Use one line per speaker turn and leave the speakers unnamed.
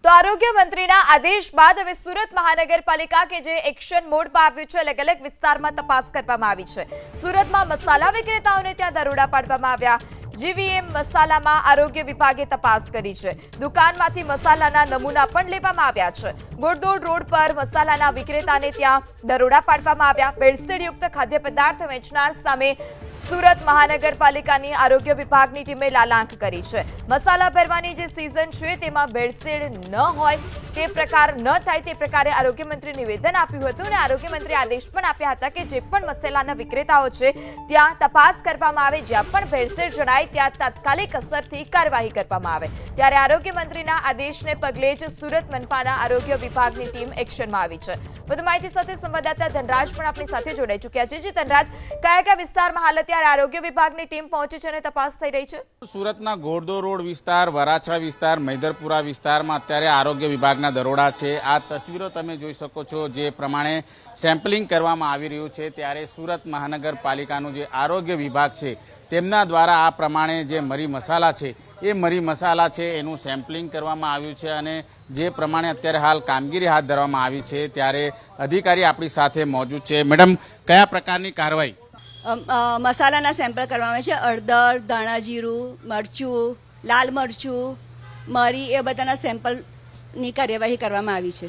તો આરોગ્ય મંત્રીના આદેશ બાદ હવે સુરત મહાનગરપાલિકા કે જે એક્શન મોડમાં આવ્યું છે, અલગ અલગ વિસ્તારમાં તપાસ કરવામાં આવી છે। સુરતમાં મસાલા વિક્રેતાઓને ત્યાં દરોડા પાડવામાં આવ્યા। જીવીએમ મસાલામાં આરોગ્ય વિભાગે તપાસ કરી છે। દુકાનમાંથી મસાલાના નમૂના પણ લેવામાં આવ્યા છે। ગોળદોડ રોડ પર મસાલાના વિક્રેતાને ત્યાં દરોડા પાડવામાં આવ્યા। ભેળસેળયુક્ત ખાદ્ય પદાર્થ વેચનાર સામે સુરત મહાનગરપાલિકાની આરોગ્ય વિભાગની ટીમે લાલાંક કરી છે। મસાલા ભરવાની જે સીઝન છે તેમાં ભેળસેળ ન હોય તે પ્રકાર ન થાય તે પ્રકારે આરોગ્ય મંત્રી નિવેદન આપ્યું હતું અને આરોગ્ય મંત્રી આદેશ પણ આપ્યા હતા કે જે પણ મસાલાના વિક્રેતાઓ છે ત્યાં તપાસ કરવામાં આવે, જ્યાં પણ ભેળસેળ જણાય ત્યાં તાત્કાલિક અસરથી કાર્યવાહી કરવામાં આવે। ત્યારે આરોગ્ય મંત્રીના આદેશને પગલે જ સુરત મનપાના આરોગ્ય વિભાગની ટીમ એક્શનમાં આવી છે। વધુ માહિતી સાથે સંવાદદાતા ધનરાજ પણ આપણી સાથે જોડાઈ ચૂક્યા છે। ધનરાજ, કયા કયા વિસ્તારમાં હાલ અત્યારે આરોગ્ય વિભાગની ટીમ પહોંચી છે અને તપાસ થઈ રહી છે?
સુરતના ગોળદોડ રોડ વિસ્તાર, વરાછા વિસ્તાર, મૈદરપુરા વિસ્તારમાં અત્યારે આરોગ્ય વિભાગના દરોડા છે। આ તસવીરો તમે જોઈ શકો છો, જે પ્રમાણે સેમ્પલિંગ કરવામાં આવી રહ્યું છે। ત્યારે સુરત મહાનગરપાલિકાનું જે આરોગ્ય વિભાગ છે તેમના દ્વારા આ પ્રમાણે જે મરી મસાલા છે એ મરી મસાલા છે એનું સેમ્પલિંગ કરવામાં આવ્યું છે અને જે પ્રમાણે અત્યારે હાલ કામગીરી હાથ ધરવામાં આવી છે। ત્યારે અધિકારી આપણી સાથે મોજૂદ છે। મેડમ, કયા પ્રકારની કાર્યવાહી?
મસાલાના સેમ્પલ કરવામાં આવે છે। હળદર, ધાણા જીરું, મરચું, લાલ મરચું, મરી, એ બધાના સેમ્પલની કાર્યવાહી કરવામાં આવી છે।